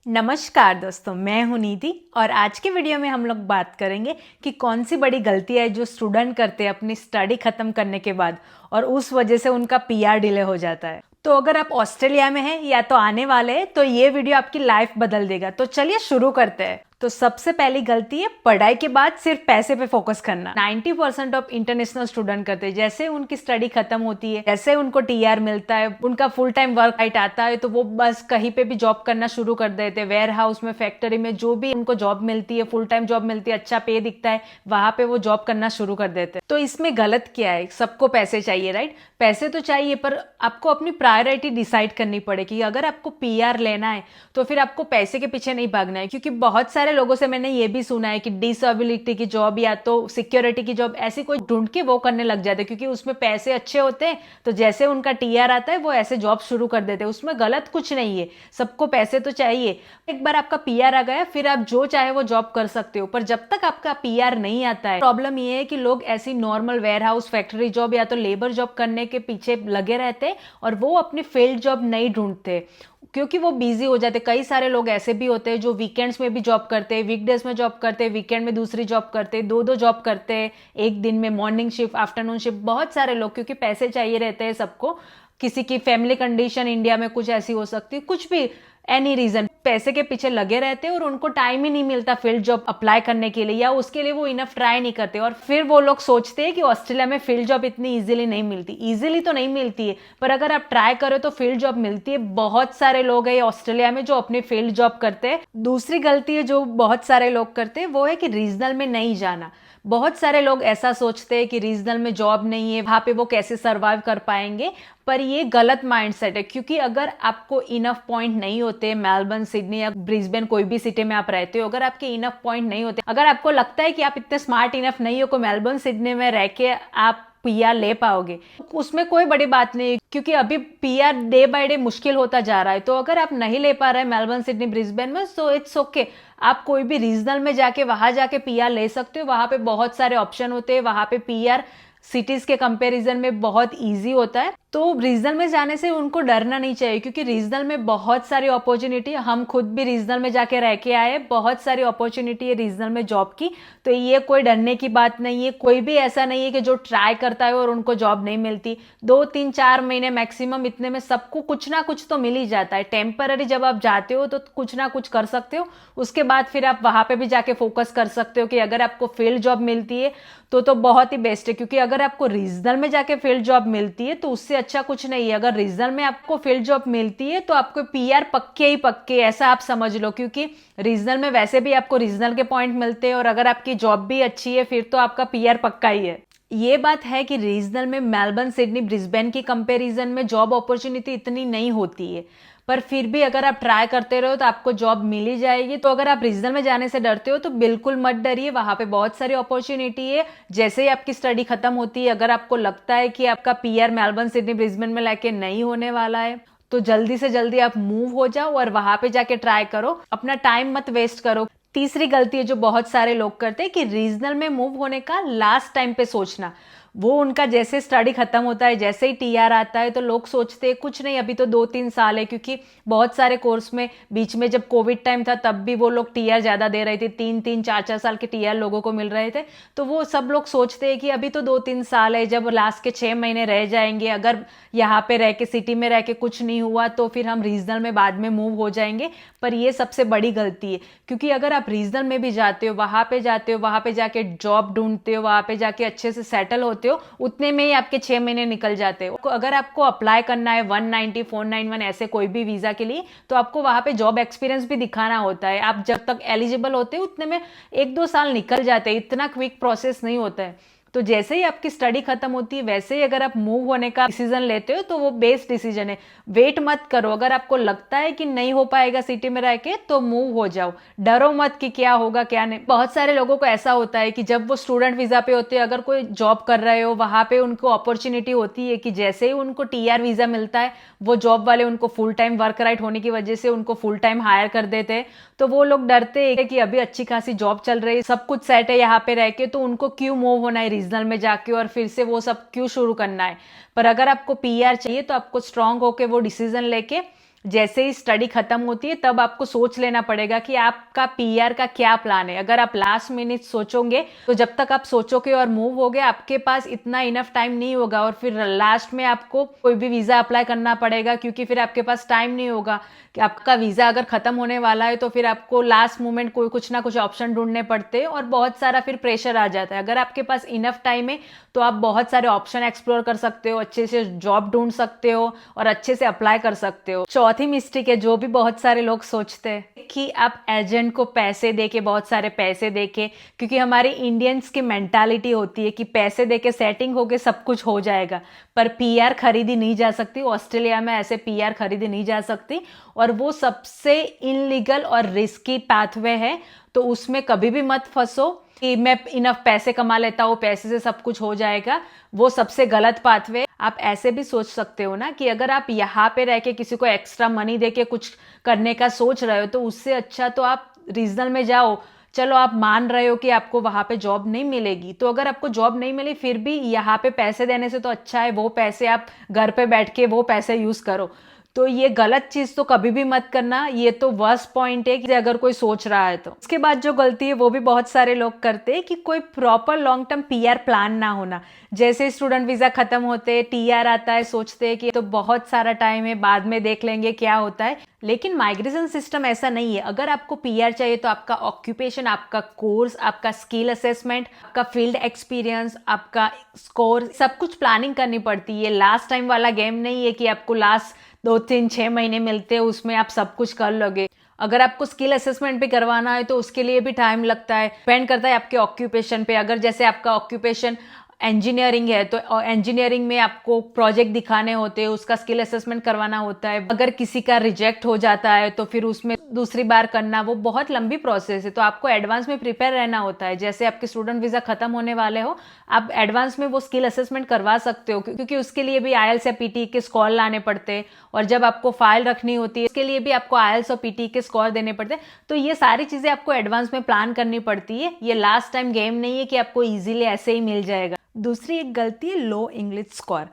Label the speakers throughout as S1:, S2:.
S1: नमस्कार दोस्तों, मैं हूं निधि और आज के वीडियो में हम लोग बात करेंगे कि कौन सी बड़ी गलती है जो स्टूडेंट करते हैं अपनी स्टडी खत्म करने के बाद और उस वजह से उनका पीआर डिले हो जाता है। तो अगर आप ऑस्ट्रेलिया में हैं या तो आने वाले हैं तो ये वीडियो आपकी लाइफ बदल देगा। तो चलिए शुरू करते हैं। तो सबसे पहली गलती है पढ़ाई के बाद सिर्फ पैसे पे फोकस करना। 90% ऑफ इंटरनेशनल स्टूडेंट करते हैं। जैसे उनकी स्टडी खत्म होती है, जैसे उनको टीआर मिलता है, उनका फुल टाइम वर्क राइट आता है, तो वो बस कहीं पे भी जॉब करना शुरू कर देते हैं। वेयर हाउस में, फैक्ट्री में, जो भी उनको जॉब मिलती है, फुल टाइम जॉब मिलती है, अच्छा पे दिखता है, वहां पे वो जॉब करना शुरू कर देते हैं। तो इसमें गलत क्या है? सबको पैसे चाहिए, राइट? पैसे तो चाहिए, पर आपको अपनी प्रायोरिटी डिसाइड करनी पड़ेगी। अगर आपको पीआर लेना है तो फिर आपको पैसे के पीछे नहीं भागना है, क्योंकि बहुत सारे लोगों से मैंने ये भी सुना है कि डिसेबिलिटी की जॉब या तो सिक्योरिटी की जॉब ऐसी कोई ढूंढ के वो करने लग जाते हैं, क्योंकि उसमें पैसे अच्छे होते हैं। तो जैसे उनका टीआर आता है वो ऐसे जॉब शुरू कर देते हैं। उसमें गलत कुछ नहीं है, सबको पैसे तो चाहिए। एक बार आपका पीआर आ गया फिर आप जो चाहे वो जॉब कर सकते हो, पर जब तक आपका पीआर नहीं आता है, प्रॉब्लम ये है कि लोग ऐसी normal ware house, factory job या तो लेबर जॉब करने के पीछे लगे रहते हैं और वो अपनी फील्ड जॉब नहीं ढूंढते, क्योंकि वो बिजी हो जाते। कई सारे लोग ऐसे भी होते हैं जो वीकेंड्स में भी जॉब करते हैं, वीकडेज में जॉब करते हैं, वीकेंड में दूसरी जॉब करते हैं, दो दो जॉब करते हैं एक दिन में, मॉर्निंग शिफ्ट, आफ्टरनून शिफ्ट। बहुत सारे लोग, क्योंकि पैसे चाहिए रहते हैं सबको। किसी की फैमिली कंडीशन इंडिया में कुछ ऐसी हो सकती है, कुछ भी एनी रीजन, पैसे के पीछे लगे रहते हैं और उनको टाइम ही नहीं मिलता फील्ड जॉब अप्लाई करने के लिए, या उसके लिए वो इनफ ट्राई नहीं करते। और फिर वो लोग सोचते हैं कि ऑस्ट्रेलिया में फील्ड जॉब इतनी इजीली नहीं मिलती। इजीली तो नहीं मिलती है, पर अगर आप ट्राई करो तो फील्ड जॉब मिलती है। बहुत सारे लोग हैं ऑस्ट्रेलिया में जो अपनी फील्ड जॉब करते हैं। दूसरी गलती है जो बहुत सारे लोग करते हैं, वो है कि रीजनल में नहीं जाना। बहुत सारे लोग ऐसा सोचते हैं कि रीजनल में जॉब नहीं है, वहां पे वो कैसे सर्वाइव कर पाएंगे। पर ये गलत माइंडसेट है, क्योंकि अगर आपको इनफ पॉइंट नहीं होते, मेलबर्न, सिडनी या ब्रिस्बेन, कोई भी सिटी में आप रहते हो, अगर आपके इनफ पॉइंट नहीं होते, अगर आपको लगता है कि आप इतने स्मार्ट इनफ नहीं हो कि मेलबर्न, सिडनी में रह के आप पीआर ले पाओगे, उसमें कोई बड़ी बात नहीं है, क्योंकि अभी पीआर डे बाय डे मुश्किल होता जा रहा है। तो अगर आप नहीं ले पा रहे हैं मेलबर्न, सिडनी, ब्रिस्बेन में, सो इट्स ओके। आप कोई भी रीजनल में जाके वहां जाके पीआर ले सकते हो। वहां पे बहुत सारे ऑप्शन होते हैं, वहां पे पीआर सिटीज के कंपैरिजन में बहुत इजी होता है। तो रीजनल में जाने से उनको डरना नहीं चाहिए, क्योंकि रीजनल में बहुत सारी अपॉर्चुनिटी, हम खुद भी रीजनल में जाके रह के आए, बहुत सारी अपॉर्चुनिटी है रीजनल में जॉब की। तो ये कोई डरने की बात नहीं है। कोई भी ऐसा नहीं है कि जो ट्राई करता है और उनको जॉब नहीं मिलती। 2 3 4 महीने मैक्सिमम, इतने में सबको कुछ ना कुछ तो मिल ही जाता है। टेम्पररी जब आप जाते हो तो कुछ ना कुछ कर सकते हो, उसके बाद फिर आप वहां पे भी जाके फोकस कर सकते हो कि अगर आपको फील्ड जॉब मिलती है तो बहुत ही बेस्ट है। क्योंकि अगर आपको रीजनल में जाके फील्ड जॉब मिलती है तो उससे अच्छा कुछ नहीं है। अगर रीजनल में आपको फील्ड जॉब मिलती है तो आपको पीआर पक्के ही पक्के, ऐसा आप समझ लो, क्योंकि रीजनल में वैसे भी आपको रीजनल के पॉइंट मिलते हैं और अगर आपकी जॉब भी अच्छी है फिर तो आपका पीआर पक्का ही है। ये बात है कि रीजनल में मेलबर्न, सिडनी, ब्रिस्बेन की कंपैरिजन में जॉब अपॉर्चुनिटी इतनी नहीं होती है, पर फिर भी अगर आप ट्राई करते रहो तो आपको जॉब मिल ही जाएगी। तो अगर आप रीजनल में जाने से डरते हो तो बिल्कुल मत डरिए, वहां पे बहुत सारी अपॉर्चुनिटी है। जैसे ही आपकी स्टडी खत्म होती है, अगर आपको लगता है कि आपका पीआर मेलबर्न, सिडनी, ब्रिस्बेन में लाके नहीं होने वाला है, तो जल्दी से जल्दी आप मूव हो जाओ और वहां पे जाके ट्राई करो। अपना टाइम मत वेस्ट करो। तीसरी गलती है जो बहुत सारे लोग करते हैं कि रीजनल में मूव होने का लास्ट टाइम पे सोचना। वो उनका जैसे स्टडी खत्म होता है, जैसे ही टीआर आता है, तो लोग सोचते हैं कुछ नहीं, अभी तो 2 3 साल है। क्योंकि बहुत सारे कोर्स में बीच में जब कोविड टाइम था तब भी वो लोग टीआर ज्यादा दे रहे थे, 3 3 4 4 साल के टीआर लोगों को मिल रहे थे। तो वो सब लोग सोचते हैं कि अभी तो 2 3 साल है, जब लास्ट के 6 महीने रह जाएंगे, अगर यहाँ पे रह के, सिटी में रह के कुछ नहीं हुआ तो फिर हम रीजनल में बाद में मूव हो जाएंगे। पर ये सबसे बड़ी गलती है, क्योंकि अगर आप रीजनल में भी जाते हो, वहां पे जाते हो, वहां पे जाके जॉब ढूंढते हो, वहां पे जाके अच्छे से सेटल होते हो, उतने में ही आपके 6 महीने निकल जाते हो। अगर आपको अप्लाई करना है 190, 491 ऐसे कोई भी वीजा के लिए, तो आपको वहां पे जॉब एक्सपीरियंस भी दिखाना होता है। आप जब तक एलिजिबल होते हो उतने में 1 2 साल निकल जाते हैं, इतना क्विक प्रोसेस नहीं होता है। तो जैसे ही आपकी स्टडी खत्म होती है वैसे ही अगर आप मूव होने का डिसीजन लेते हो तो वो बेस्ट डिसीजन है। वेट मत करो। अगर आपको लगता है कि नहीं हो पाएगा सिटी में रह के, तो मूव हो जाओ। डरो मत कि क्या होगा क्या नहीं। बहुत सारे लोगों को ऐसा होता है कि जब वो स्टूडेंट वीजा पे होते हैं, अगर कोई जॉब कर रहे हो, वहां पे उनको अपॉर्चुनिटी होती है कि जैसे ही उनको टीआर वीजा मिलता है, वो जॉब वाले उनको फुल टाइम वर्क राइट होने की वजह से उनको फुल टाइम हायर कर देते हैं। तो वो लोग डरते हैं कि अभी अच्छी खासी जॉब चल रही है, सब कुछ सेट है यहाँ पे रह के, तो उनको क्यों मूव होना है रीजनल में जाके और फिर से वो सब क्यों शुरू करना है। पर अगर आपको पीआर चाहिए तो आपको स्ट्रांग होके वो डिसीजन लेके जैसे ही स्टडी खत्म होती है तब आपको सोच लेना पड़ेगा कि आपका पीआर का क्या प्लान है। अगर आप लास्ट मिनट सोचोगे तो जब तक आप सोचोगे और मूव होगे आपके पास इतना इनफ टाइम नहीं होगा, और फिर लास्ट में आपको कोई भी वीजा अप्लाई करना पड़ेगा, क्योंकि फिर आपके पास टाइम नहीं होगा कि आपका वीजा अगर खत्म होने वाला है तो फिर आपको लास्ट मोमेंट कोई कुछ ना कुछ ऑप्शन ढूंढने पड़ते हैं और बहुत सारा फिर प्रेशर आ जाता है। अगर आपके पास इनफ टाइम है तो आप बहुत सारे ऑप्शन एक्सप्लोर कर सकते हो, अच्छे से जॉब ढूंढ सकते हो और अच्छे से अप्लाई कर सकते हो। चौथी मिस्टेक है जो भी बहुत सारे लोग सोचते हैं कि आप एजेंट को पैसे देके, बहुत सारे पैसे देके, क्योंकि हमारे इंडियंस की मेंटालिटी होती है कि पैसे देके सेटिंग होके सब कुछ हो जाएगा, पर पीआर खरीदी नहीं जा सकती। ऑस्ट्रेलिया में ऐसे पीआर खरीदी नहीं जा सकती और वो सबसे इनलीगल और रिस्की पाथवे है, तो उसमें कभी भी मत फंसो कि मैं इनफ पैसे कमा लेता हूँ, पैसे से सब कुछ हो जाएगा। वो सबसे गलत पाथवे। आप ऐसे भी सोच सकते हो ना कि अगर आप यहाँ पे रह के किसी को एक्स्ट्रा मनी देके कुछ करने का सोच रहे हो तो उससे अच्छा तो आप रीजनल में जाओ। चलो आप मान रहे हो कि आपको वहां पे जॉब नहीं मिलेगी, तो अगर आपको जॉब नहीं मिली फिर भी यहाँ पे पैसे देने से तो अच्छा है वो पैसे आप घर पे बैठ के वो पैसे यूज करो। तो ये गलत चीज तो कभी भी मत करना, ये तो वर्स्ट पॉइंट है कि अगर कोई सोच रहा है तो। उसके बाद जो गलती है वो भी बहुत सारे लोग करते हैं कि कोई proper long term PR plan ना होना। जैसे स्टूडेंट वीजा खत्म होते टीआर आता है, सोचते हैं कि तो बहुत सारा टाइम है, बाद में देख लेंगे क्या होता है। लेकिन माइग्रेशन सिस्टम ऐसा नहीं है। अगर आपको पीआर चाहिए तो आपका ऑक्यूपेशन, आपका कोर्स, आपका स्किल असेसमेंट, आपका फील्ड एक्सपीरियंस, आपका स्कोर, सब कुछ प्लानिंग करनी पड़ती है। लास्ट टाइम वाला गेम नहीं है कि आपको लास्ट 2 3 6 महीने मिलते हैं उसमें आप सब कुछ कर लोगे। अगर आपको स्किल असेसमेंट भी करवाना है तो उसके लिए भी टाइम लगता है, डिपेंड करता है आपके ऑक्यूपेशन पे। अगर जैसे आपका ऑक्यूपेशन इंजीनियरिंग है तो इंजीनियरिंग में आपको प्रोजेक्ट दिखाने होते हैं, उसका स्किल असेसमेंट करवाना होता है। अगर किसी का रिजेक्ट हो जाता है तो फिर उसमें दूसरी बार करना, वो बहुत लंबी प्रोसेस है, तो आपको एडवांस में प्रिपेयर रहना होता है। जैसे आपके स्टूडेंट वीजा खत्म होने वाले हो, आप एडवांस में वो स्किल असेसमेंट करवा सकते हो, क्योंकि उसके लिए भी आईएलटीएस या पीटी के स्कोर लाने पड़ते हैं, और जब आपको फाइल रखनी होती है उसके लिए भी आपको आईएलटीएस और पीटी के स्कोर देने पड़ते हैं। तो ये सारी चीजें आपको एडवांस में प्लान करनी पड़ती है। ये लास्ट टाइम गेम नहीं है कि आपको इजीली ऐसे ही मिल जाएगा। दूसरी एक गलती है लो इंग्लिश स्कोर।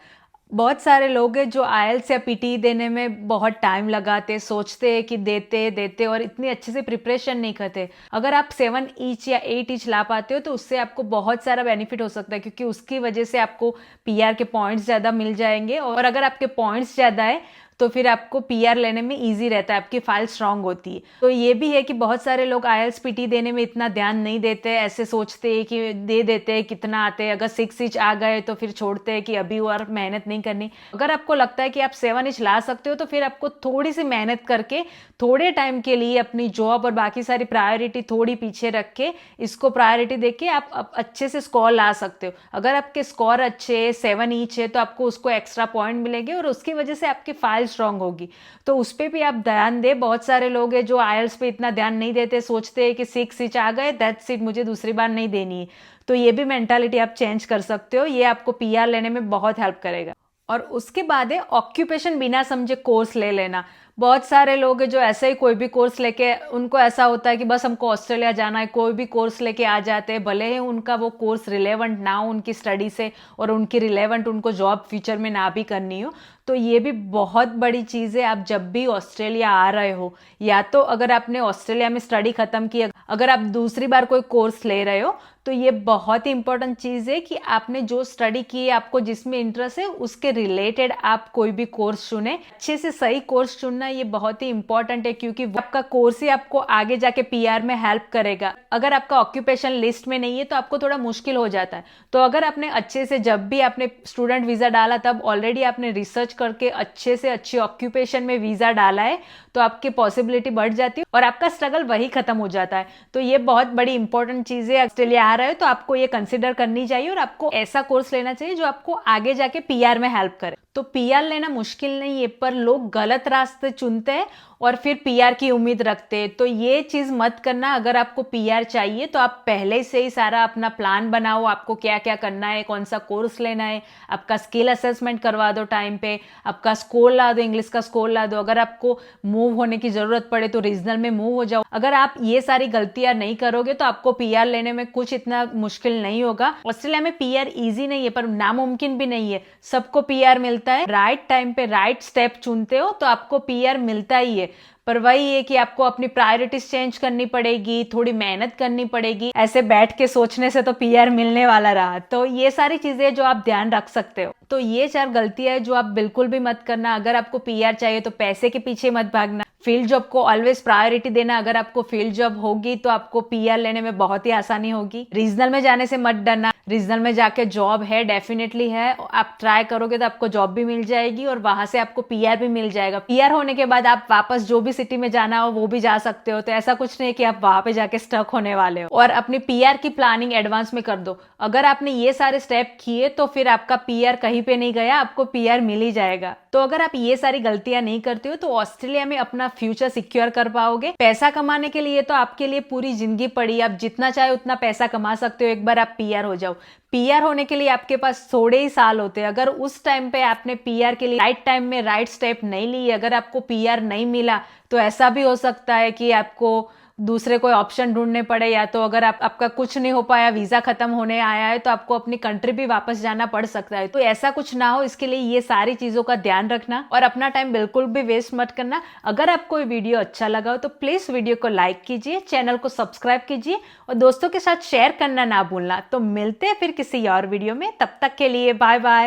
S1: बहुत सारे लोग हैं जो आईएलटीएस या पीटी देने में बहुत टाइम लगाते, सोचते हैं कि देते देते और इतनी अच्छे से प्रिपरेशन नहीं करते। अगर आप 7 ईच या 8 ईच ला पाते हो तो उससे आपको बहुत सारा बेनिफिट हो सकता है, क्योंकि उसकी वजह से आपको पीआर के पॉइंट्स ज़्यादा मिल जाएंगे, और अगर आपके पॉइंट्स ज़्यादा है तो फिर आपको पीआर लेने में इजी रहता है, आपकी फाइल स्ट्रांग होती है। तो ये भी है कि बहुत सारे लोग आईएलटीएस पीटी देने में इतना ध्यान नहीं देते, ऐसे सोचते हैं कि दे देते हैं कितना आते हैं, अगर 6 इंच आ गए तो फिर छोड़ते हैं कि अभी और मेहनत नहीं करनी। अगर आपको लगता है कि आप 7 इंच ला सकते हो तो फिर आपको थोड़ी सी मेहनत करके थोड़े टाइम के लिए अपनी जॉब और बाकी सारी प्रायोरिटी थोड़ी पीछे रख के इसको प्रायोरिटी देके आप अच्छे से स्कोर ला सकते हो। अगर आपके स्कोर अच्छे 7 ईच है तो आपको उसको एक्स्ट्रा पॉइंट मिलेंगे और उसकी वजह से आपकी फाइल स्ट्रांग होगी। तो उस पर भी आप ध्यान दें। बहुत सारे लोग हैं जो आईएलटीएस पे इतना ध्यान नहीं देते, सोचते हैं कि 6 इंच आ गए दैट्स इट, मुझे दूसरी बार नहीं देनी है। तो ये भी मेंटालिटी आप चेंज कर सकते हो, ये आपको पीआर लेने में बहुत हेल्प करेगा। और उसके बाद है ऑक्यूपेशन बिना समझे कोर्स ले लेना। बहुत सारे लोग हैं जो ऐसे ही कोई भी कोर्स लेके, उनको ऐसा होता है कि बस हमको ऑस्ट्रेलिया जाना है, कोई भी कोर्स लेके आ जाते हैं, भले ही उनका वो कोर्स रिलेवेंट ना हो उनकी स्टडी से और उनकी रिलेवेंट उनको जॉब फ्यूचर में ना भी करनी हो। तो ये भी बहुत बड़ी चीज़ है। आप जब भी ऑस्ट्रेलिया आ रहे हो, या तो अगर आपने ऑस्ट्रेलिया में स्टडी खत्म की, अगर आप दूसरी बार कोई कोर्स ले रहे हो, तो ये बहुत ही इंपॉर्टेंट चीज़ है कि आपने जो स्टडी की है, आपको जिसमें इंटरेस्ट है उसके रिलेटेड आप कोई भी कोर्स चुने। अच्छे से सही कोर्स चुनना ये बहुत ही इंपॉर्टेंट है, क्योंकि आपका कोर्स ही आपको आगे जाके पीआर में हेल्प करेगा। अगर आपका ऑक्यूपेशन लिस्ट में नहीं है तो आपको थोड़ा मुश्किल हो जाता है। तो अगर आपने अच्छे से, जब भी आपने स्टूडेंट वीज़ा डाला तब ऑलरेडी आपने रिसर्च करके अच्छे से अच्छी ऑक्यूपेशन में वीज़ा डाला है, तो आपकी पॉसिबिलिटी बढ़ जाती है और आपका स्ट्रगल वही खत्म हो जाता है। तो ये बहुत बड़ी इंपॉर्टेंट चीज़ है। ऑस्ट्रेलिया आ रहे हो तो आपको ये कंसिडर करनी चाहिए और आपको ऐसा कोर्स लेना चाहिए जो आपको आगे जाके पीआर में हेल्प करे। तो पीआर लेना मुश्किल नहीं है, पर लोग गलत रास्ते चुनते हैं और फिर पीआर की उम्मीद रखते हैं। तो ये चीज़ मत करना। अगर आपको पीआर चाहिए तो आप पहले से ही सारा अपना प्लान बनाओ, आपको क्या क्या करना है, कौन सा कोर्स लेना है, आपका स्किल असेसमेंट करवा दो टाइम पे, आपका स्कोर ला दो, इंग्लिश का स्कोर ला दो। अगर आपको मूव होने की जरूरत पड़े तो रीजनल में मूव हो जाओ। अगर आप ये सारी गलतियां नहीं करोगे तो आपको पीआर लेने में कुछ इतना मुश्किल नहीं होगा। ऑस्ट्रेलिया में पीआर इजी नहीं है पर नामुमकिन भी नहीं है, सबको पीआर मिलता है। राइट टाइम पे राइट स्टेप चुनते हो तो आपको पीआर मिलता ही है। पर वही है कि आपको अपनी प्रायोरिटीज चेंज करनी पड़ेगी, थोड़ी मेहनत करनी पड़ेगी। ऐसे बैठ के सोचने से तो पीआर मिलने वाला रहा। तो ये सारी चीजें जो आप ध्यान रख सकते हो। तो ये 4 गलतियां है जो आप बिल्कुल भी मत करना। अगर आपको पीआर चाहिए तो पैसे के पीछे मत भागना। फील्ड जॉब को ऑलवेज प्रायोरिटी देना। अगर आपको फील्ड जॉब होगी तो आपको पीआर लेने में बहुत ही आसानी होगी। रीजनल में जाने से मत डरना। रीजनल में जाके जॉब है, डेफिनेटली है। आप ट्राई करोगे तो आपको जॉब भी मिल जाएगी और वहां से आपको पीआर भी मिल जाएगा। पीआर होने के बाद आप वापस जो भी सिटी में जाना हो वो भी जा सकते हो। तो ऐसा कुछ नहीं कि आप वहां पे जाके स्टक होने वाले हो। और अपनी पीआर की प्लानिंग एडवांस में कर दो। अगर आपने ये सारे स्टेप किए तो फिर आपका पीआर कहीं पे नहीं गया, आपको पीआर मिल ही जाएगा। तो अगर आप ये सारी गलतियां नहीं करते हो तो ऑस्ट्रेलिया में अपना फ्यूचर सिक्योर कर पाओगे। पैसा कमाने के लिए तो आपके लिए पूरी जिंदगी पड़ी। आप जितना चाहे उतना पैसा कमा सकते हो एक बार आप पीआर हो जाओ। पीआर होने के लिए आपके पास थोड़े ही साल होते हैं। अगर उस टाइम पे आपने पीआर के लिए राइट टाइम में राइट स्टेप नहीं लिए, अगर आपको पीआर नहीं मिला तो ऐसा भी हो सकता है कि आपको दूसरे कोई ऑप्शन ढूंढने पड़े, या तो अगर आपका कुछ नहीं हो पाया, वीजा खत्म होने आया है तो आपको अपनी कंट्री भी वापस जाना पड़ सकता है। तो ऐसा कुछ ना हो इसके लिए ये सारी चीजों का ध्यान रखना और अपना टाइम बिल्कुल भी वेस्ट मत करना। अगर आपको ये वीडियो अच्छा लगा हो तो प्लीज वीडियो को लाइक कीजिए, चैनल को सब्सक्राइब कीजिए और दोस्तों के साथ शेयर करना ना भूलना। तो मिलते हैं फिर किसी और वीडियो में, तब तक के लिए बाय बाय।